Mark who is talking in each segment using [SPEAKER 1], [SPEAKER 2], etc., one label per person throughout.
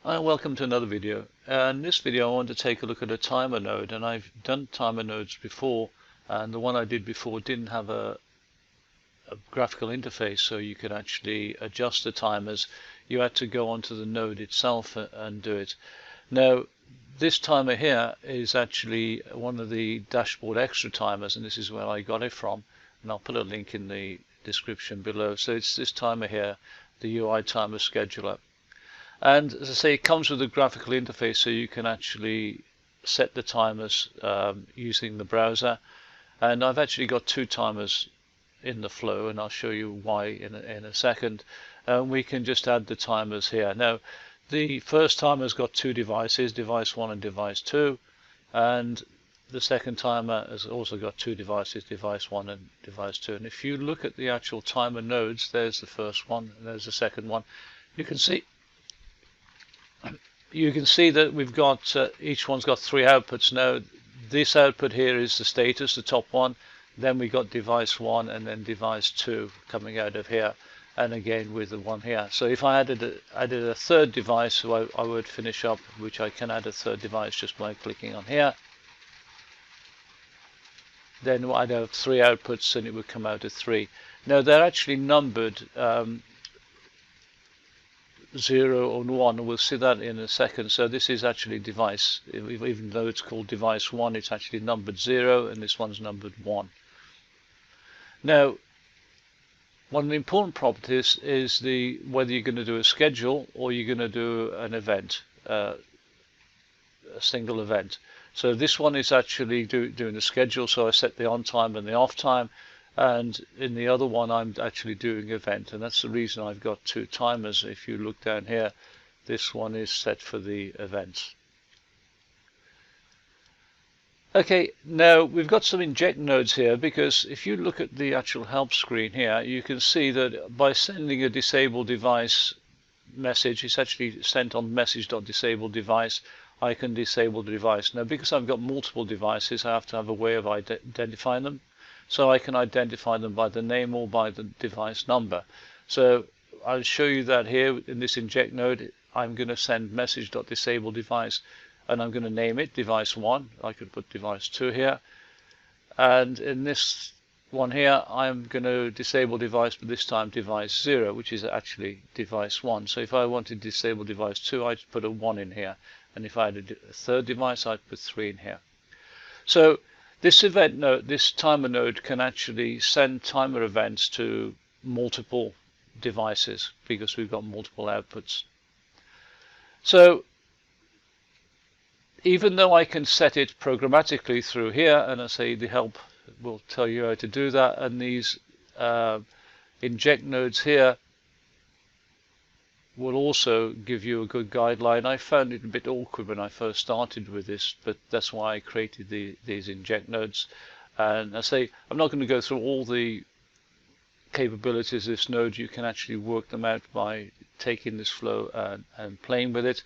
[SPEAKER 1] Hi, and welcome to another video. In this video I want to take a look at a timer node, and I've done timer nodes before, and the one I did before didn't have a graphical interface, so you could actually adjust the timers. You had to go onto the node itself and do it. Now this timer here is actually one of the dashboard extra timers, and this is where I got it from, and I'll put a link in the description below. So it's this timer here, the UI timer scheduler. And as I say, it comes with a graphical interface, so you can actually set the timers using the browser. And I've actually got two timers in the flow, and I'll show you why in a second. We can just add the timers here. Now, the first timer's got two devices, device 1 and device 2, and the second timer has also got two devices, device 1 and device 2. And if you look at the actual timer nodes, there's the first one, and there's the second one. You can see that we've got each one's got three outputs. Now this output here is the status, the top one, then we got device 1 and then device 2 coming out of here, and again with the one here. So if I added a third device, so I would finish up, which I can add a third device just by clicking on here, then I'd have three outputs and it would come out of 3. Now they're actually numbered 0 and 1, and we'll see that in a second. So this is actually device, even though it's called device 1, it's actually numbered 0, and this one's numbered 1. Now, one of the important properties is whether you're going to do a schedule or you're going to do an event, a single event. So this one is actually doing the schedule, so I set the on time and the off time. And in the other one I'm actually doing event, and that's the reason I've got two timers. If you look down here, this one is set for the event. Okay, now we've got some inject nodes here, because if you look at the actual help screen here, you can see that by sending a disable device message, it's actually sent on message.disableDevice. I can disable the device. Now because I've got multiple devices, I have to have a way of identifying them. So I can identify them by the name or by the device number. So I'll show you that here in this inject node. I'm going to send message.disableDevice, and I'm going to name it device 1. I could put device 2 here. And in this one here, I'm going to disable device, but this time device 0, which is actually device 1. So if I wanted to disable device 2, I'd put a 1 in here. And if I had a third device, I'd put 3 in here. So this event node, this timer node, can actually send timer events to multiple devices because we've got multiple outputs. So even though I can set it programmatically through here, and I say the help will tell you how to do that, and these inject nodes here will also give you a good guideline. I found it a bit awkward when I first started with this, but that's why I created these inject nodes. And I say I'm not going to go through all the capabilities of this node. You can actually work them out by taking this flow and playing with it.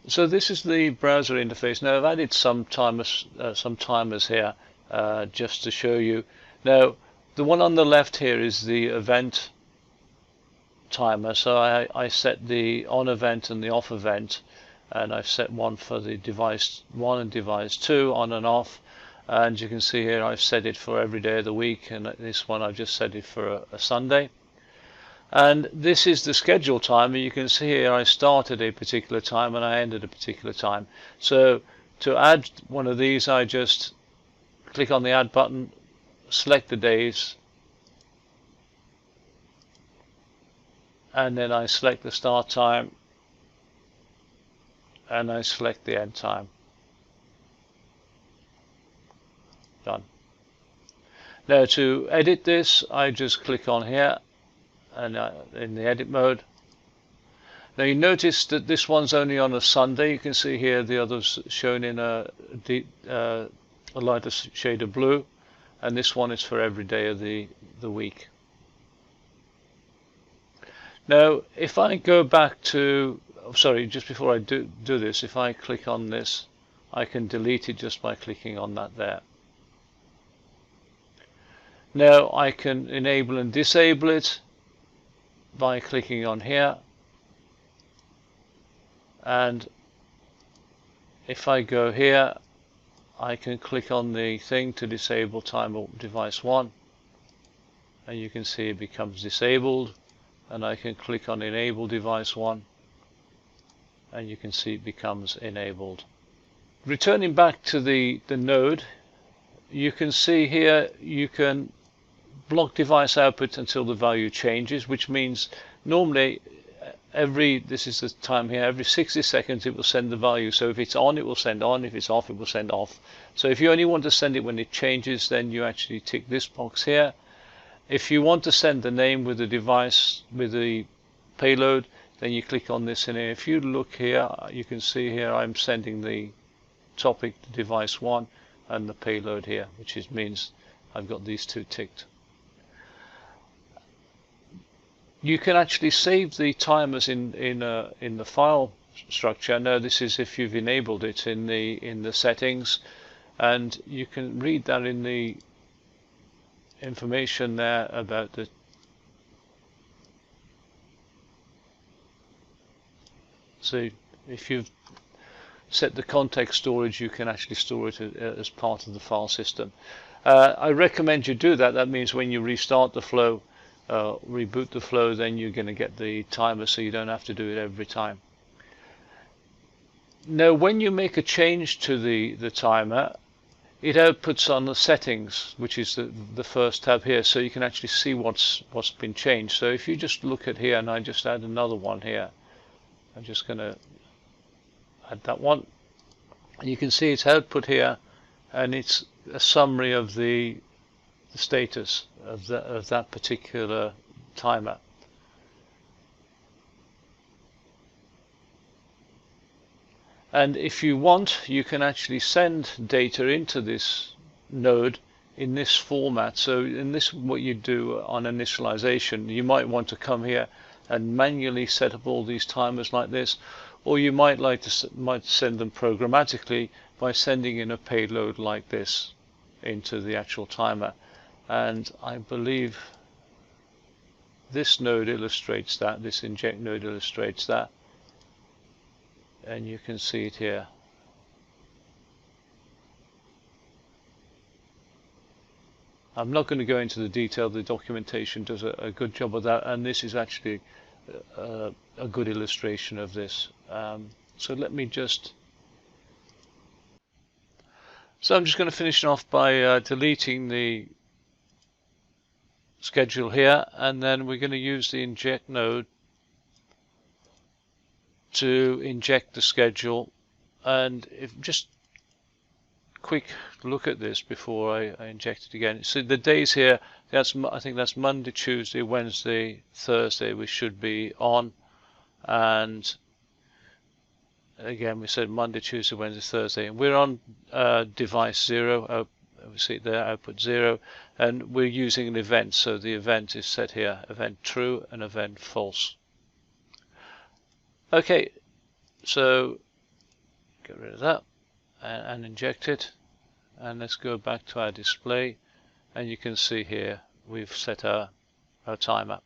[SPEAKER 1] So this is the browser interface. Now I've added some timers here just to show you. Now the one on the left here is the event timer, so I set the on event and the off event, and I've set one for the device 1 and device 2 on and off, and you can see here I've set it for every day of the week, and this one I've just set it for a Sunday. And this is the schedule timer. You can see here I started a particular time and I ended a particular time. So to add one of these, I just click on the add button, select the days, and then I select the start time and I select the end time. Done. Now to edit this, I just click on here and in the edit mode. Now you notice that this one's only on a Sunday. You can see here the others shown in a lighter shade of blue, and this one is for every day of the week. Now if I go back to, sorry, just before I do this, if I click on this, I can delete it just by clicking on that there. Now I can enable and disable it by clicking on here, And if I go here, I can click on the thing to disable timer device 1, and you can see it becomes disabled, and I can click on enable device 1 and you can see it becomes enabled. Returning back to the node, you can see here you can block device output until the value changes, which means normally this is the time here, every 60 seconds it will send the value. So if it's on, it will send on. If it's off, it will send off. So if you only want to send it when it changes, then you actually tick this box here. If you want to send the name with the device, with the payload, then you click on this, and if you look here, you can see here I'm sending the topic to device 1 and the payload here, which means I've got these two ticked. You can actually save the timers in the file structure. Now this is if you've enabled it in the settings, and you can read that in the information there about the so if you've set the context storage, you can actually store it as part of the file system. I recommend you do that. That means when you restart the flow, reboot the flow, then you're going to get the timer, so you don't have to do it every time. Now when you make a change to the timer, it outputs on the settings, which is the first tab here, so you can actually see what's been changed. So if you just look at here, and I just add another one here, I'm just going to add that one, and you can see it's output here, and it's a summary of the status of that particular timer. And if you want, you can actually send data into this node in this format. So in this, what you do on initialization, you might want to come here and manually set up all these timers like this, or you might send them programmatically by sending in a payload like this into the actual timer. And I believe this node illustrates that, this inject node illustrates that, and you can see it here. I'm not going to go into the detail. The documentation does a good job of that, and this is actually a good illustration of this. So let me just I'm just going to finish off by deleting the schedule here, and then we're going to use the inject node to inject the schedule. And if just quick look at this before I inject it again. So the days here, I think that's Monday, Tuesday, Wednesday, Thursday we should be on, and again we said Monday, Tuesday, Wednesday, Thursday, and we're on device 0. We see it there, output 0, and we're using an event, so the event is set here, event true and event false. Okay, so get rid of that and inject it, and let's go back to our display, and you can see here we've set our timer.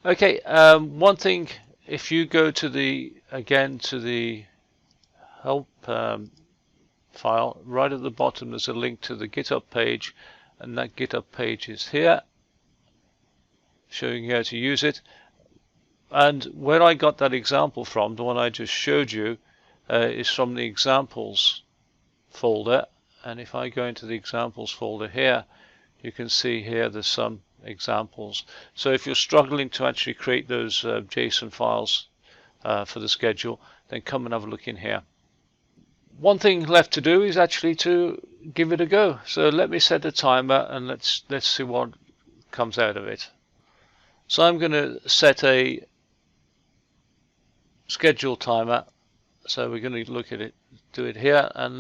[SPEAKER 1] Okay, one thing, if you go to the help file, right at the bottom there's a link to the GitHub page, and that GitHub page is here showing you how to use it. And where I got that example from, the one I just showed you, is from the examples folder. And if I go into the examples folder here, you can see here there's some examples. So if you're struggling to actually create those JSON files for the schedule, then come and have a look in here. One thing left to do is actually to give it a go. So let me set a timer, and let's see what comes out of it. So I'm going to set a schedule timer. So we're going to look at it, do it here, and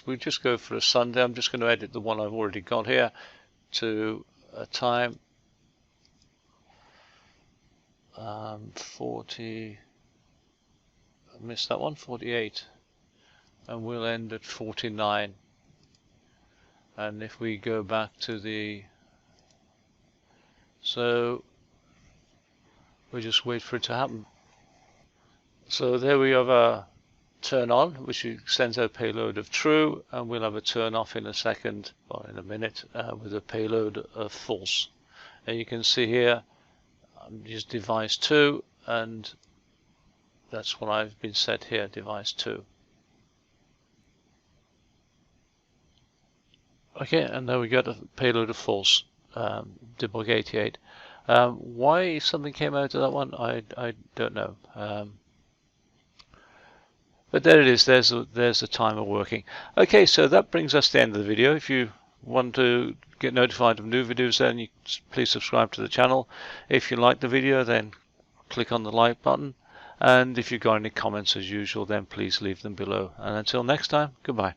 [SPEAKER 1] we just go for a Sunday. I'm just going to edit the one I've already got here to a time 40. I missed that one, 48, and we'll end at 49. And if we go back to so we'll just wait for it to happen. So there we have a turn on, which sends out payload of true, and we'll have a turn off in a second, or in a minute, with a payload of false. And you can see here, use device 2, and that's what I've been set here, device 2. Okay, and now we got a payload of false, debug 88. Why something came out of that one, I don't know. But there it is, there's the timer working. Okay, so that brings us to the end of the video. If you want to get notified of new videos, then please subscribe to the channel. If you like the video, then click on the like button. And if you've got any comments as usual, then please leave them below. And until next time, goodbye.